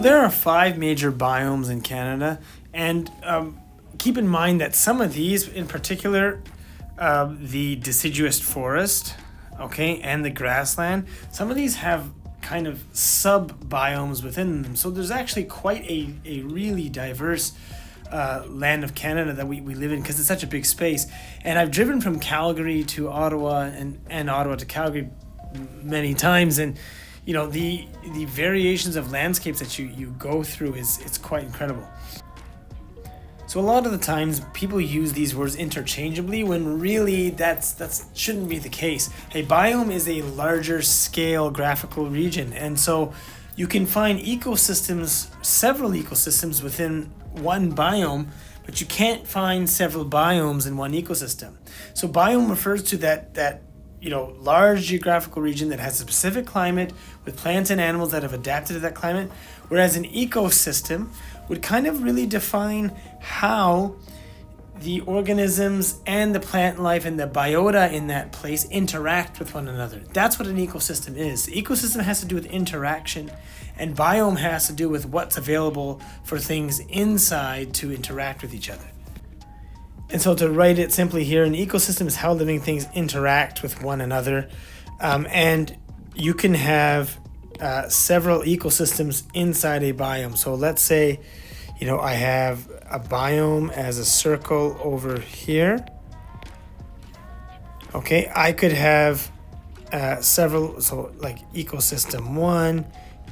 So there are 5 major biomes in Canada, and keep in mind that some of these, in particular, the deciduous forest, okay, and the grassland, some of these have kind of sub-biomes within them. So there's actually quite a really diverse land of Canada that we live in, because it's such a big space. And I've driven from Calgary to Ottawa and Ottawa to Calgary many times, and you know, the variations of landscapes that you go through it's quite incredible. So a lot of the times people use these words interchangeably when really that's shouldn't be the case. A biome is a larger scale graphical region, and so you can find ecosystems, several ecosystems within one biome, but you can't find several biomes in one ecosystem. So biome refers to that large geographical region that has a specific climate with plants and animals that have adapted to that climate, whereas an ecosystem would kind of really define how the organisms and the plant life and the biota in that place interact with one another. That's what an ecosystem is. The ecosystem has to do with interaction, and biome has to do with what's available for things inside to interact with each other. And so to write it simply here, an ecosystem is how living things interact with one another. And you can have several ecosystems inside a biome. So let's say, I have a biome as a circle over here. Okay, I could have several, so like ecosystem 1,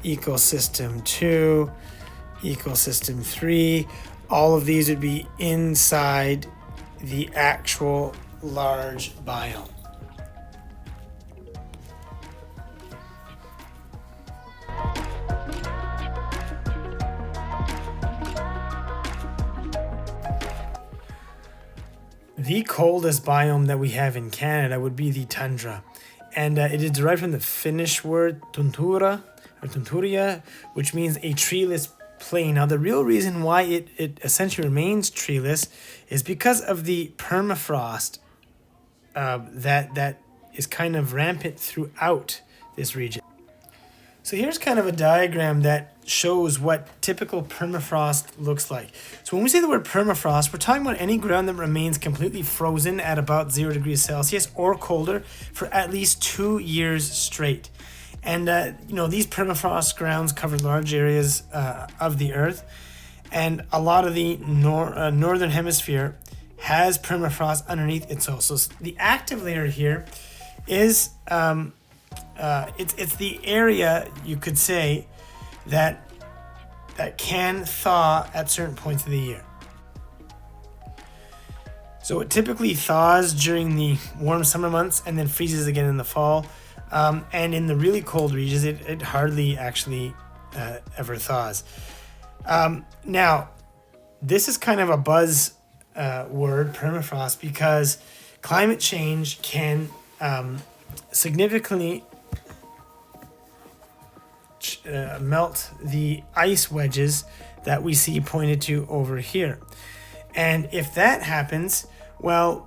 ecosystem 2, ecosystem 3. All of these would be inside the actual large biome. The coldest biome that we have in Canada would be the tundra, and it is derived from the Finnish word tuntura or tunturia, which means a treeless plain. Now, the real reason why it essentially remains treeless is because of the permafrost that is kind of rampant throughout this region. So here's kind of a diagram that shows what typical permafrost looks like. So when we say the word permafrost, we're talking about any ground that remains completely frozen at about 0 degrees Celsius or colder for at least 2 years straight. And, these permafrost grounds cover large areas of the earth, and a lot of the northern hemisphere has permafrost underneath it. So the active layer here is it's the area, you could say, that can thaw at certain points of the year. So it typically thaws during the warm summer months and then freezes again in the fall. And in the really cold regions, it hardly actually ever thaws. Now, this is kind of a buzz word, permafrost, because climate change can significantly melt the ice wedges that we see pointed to over here. And if that happens, well,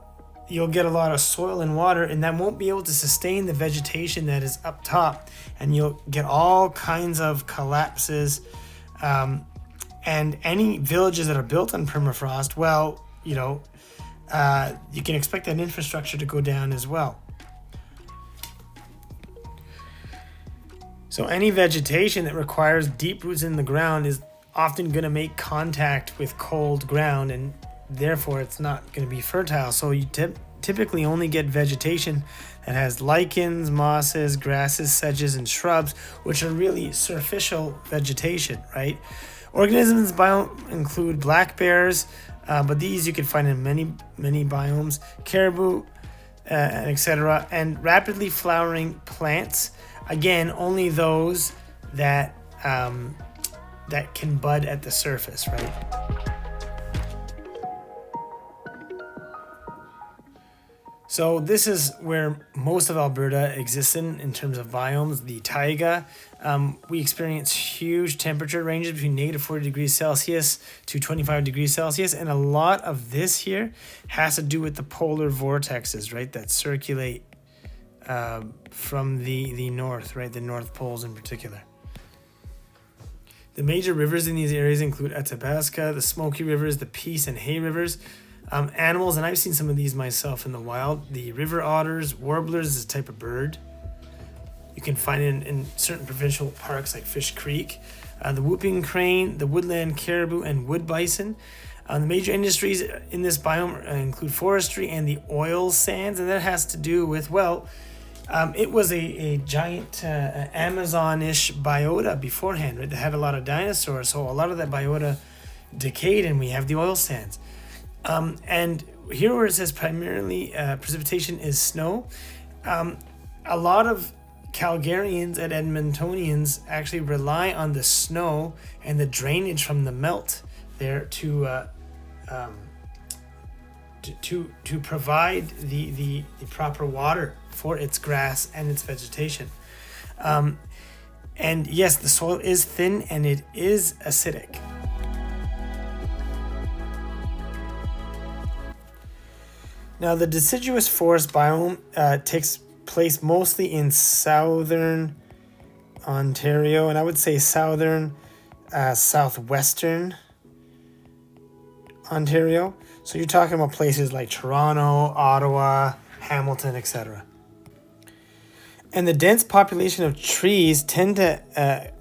you'll get a lot of soil and water, and that won't be able to sustain the vegetation that is up top, and you'll get all kinds of collapses. And any villages that are built on permafrost, well, you can expect that infrastructure to go down as well. So any vegetation that requires deep roots in the ground is often going to make contact with cold ground, and therefore it's not going to be fertile. So you typically only get vegetation that has lichens, mosses, grasses, sedges, and shrubs, which are really superficial vegetation, right? Organisms biome include black bears, but these you can find in many biomes, caribou, etc., and rapidly flowering plants. Again, only those that can bud at the surface, right? So this is where most of Alberta exists in terms of biomes, the taiga. We experience huge temperature ranges between negative 40 degrees Celsius to 25 degrees Celsius. And a lot of this here has to do with the polar vortexes, right, that circulate from the north, right, the North Poles in particular. The major rivers in these areas include Athabasca, the Smoky Rivers, the Peace and Hay Rivers. Animals, and I've seen some of these myself in the wild. The river otters, warblers is a type of bird. You can find it in certain provincial parks like Fish Creek. The whooping crane, the woodland caribou, and wood bison. The major industries in this biome include forestry and the oil sands, and that has to do with, it was a giant Amazon-ish biota beforehand, right? That had a lot of dinosaurs, so a lot of that biota decayed, and we have the oil sands. And here where it says primarily precipitation is snow, a lot of Calgarians and Edmontonians actually rely on the snow and the drainage from the melt there to provide the proper water for its grass and its vegetation. And yes, the soil is thin and it is acidic. Now, the deciduous forest biome takes place mostly in southern Ontario, and I would say southern, southwestern Ontario. So you're talking about places like Toronto, Ottawa, Hamilton, etc. And the dense population of trees tend to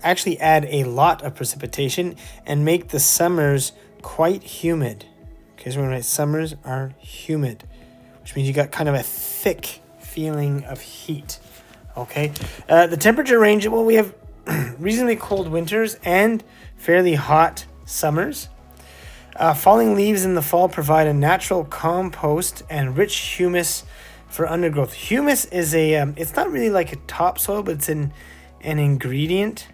actually add a lot of precipitation and make the summers quite humid. Okay, so we're going to write summers are humid, which means you got kind of a thick feeling of heat. Okay, the temperature range, we have reasonably cold winters and fairly hot summers. Falling leaves in the fall provide a natural compost and rich humus for undergrowth. Humus is it's not really like a topsoil, but it's an ingredient,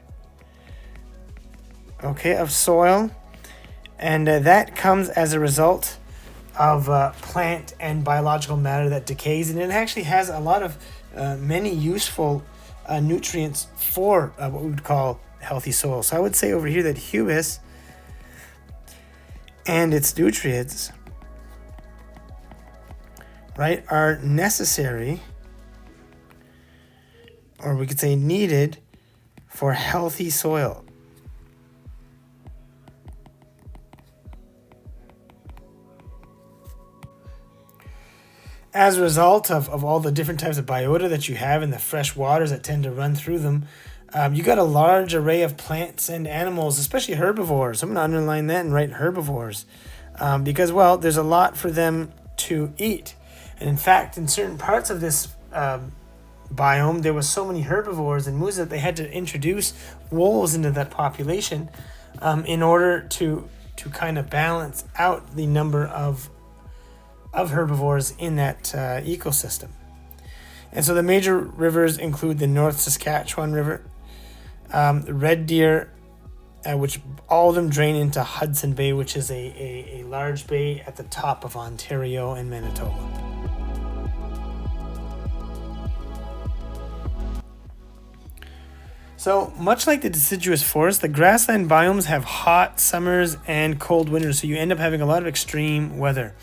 of soil. And that comes as a result of plant and biological matter that decays, and it actually has a lot of many useful nutrients for what we would call healthy soil. So I would say over here that humus and its nutrients, right, are necessary, or we could say needed, for healthy soil. As a result of all the different types of biota that you have and the fresh waters that tend to run through them, you got a large array of plants and animals, especially herbivores. I'm going to underline that and write herbivores because, there's a lot for them to eat. And in fact, in certain parts of this biome, there was so many herbivores and moose that they had to introduce wolves into that population in order to kind of balance out the number of herbivores in that ecosystem. And so the major rivers include the North Saskatchewan River, Red Deer, which all of them drain into Hudson Bay, which is a large bay at the top of Ontario and Manitoba. So much like the deciduous forest, the grassland biomes have hot summers and cold winters, so you end up having a lot of extreme weather.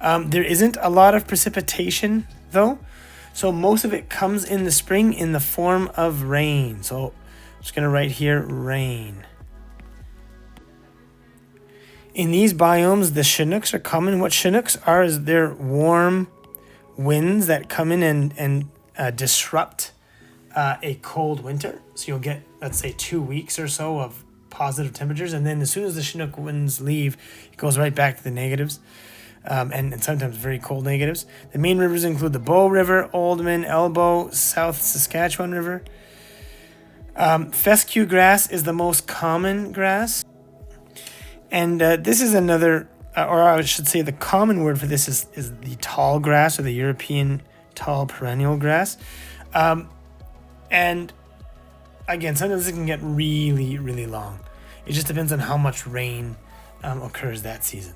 There isn't a lot of precipitation, though, so most of it comes in the spring in the form of rain. So I'm just going to write here, rain. In these biomes, the Chinooks are common. What Chinooks are is they're warm winds that come in and disrupt a cold winter. So you'll get, let's say, 2 weeks or so of positive temperatures, and then as soon as the Chinook winds leave, it goes right back to the negatives. And sometimes very cold negatives. The main rivers include the Bow River, Oldman, Elbow, South Saskatchewan River. Fescue grass is the most common grass. And this is another, or I should say the common word for this is the tall grass, or the European tall perennial grass. And again, sometimes it can get really, really long. It just depends on how much rain occurs that season.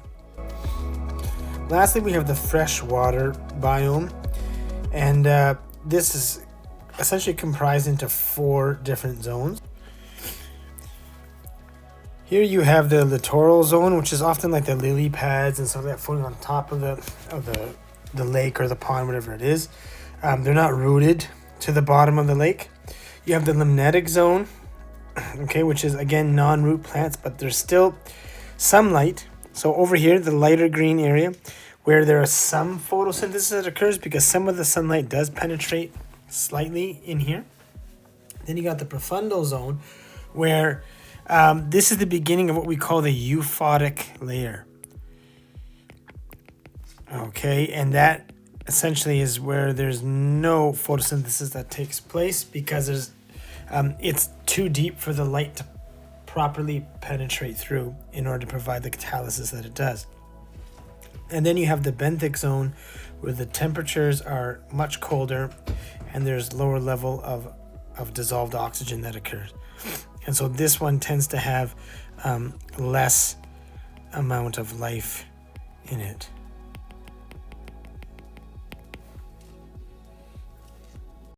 Lastly, we have the freshwater biome, and this is essentially comprised into 4 different zones. Here you have the littoral zone, which is often like the lily pads and stuff like that floating on top of the lake or the pond, whatever it is. They're not rooted to the bottom of the lake. You have the limnetic zone, okay, which is again non-root plants, but there's still some light. So over here, the lighter green area, where there is some photosynthesis that occurs because some of the sunlight does penetrate slightly in here. Then you got the profundal zone, where this is the beginning of what we call the euphotic layer. Okay, and that essentially is where there's no photosynthesis that takes place because there's it's too deep for the light to properly penetrate through in order to provide the catalysis that it does. And then you have the benthic zone, where the temperatures are much colder and there's lower level of dissolved oxygen that occurs. And so this one tends to have less amount of life in it.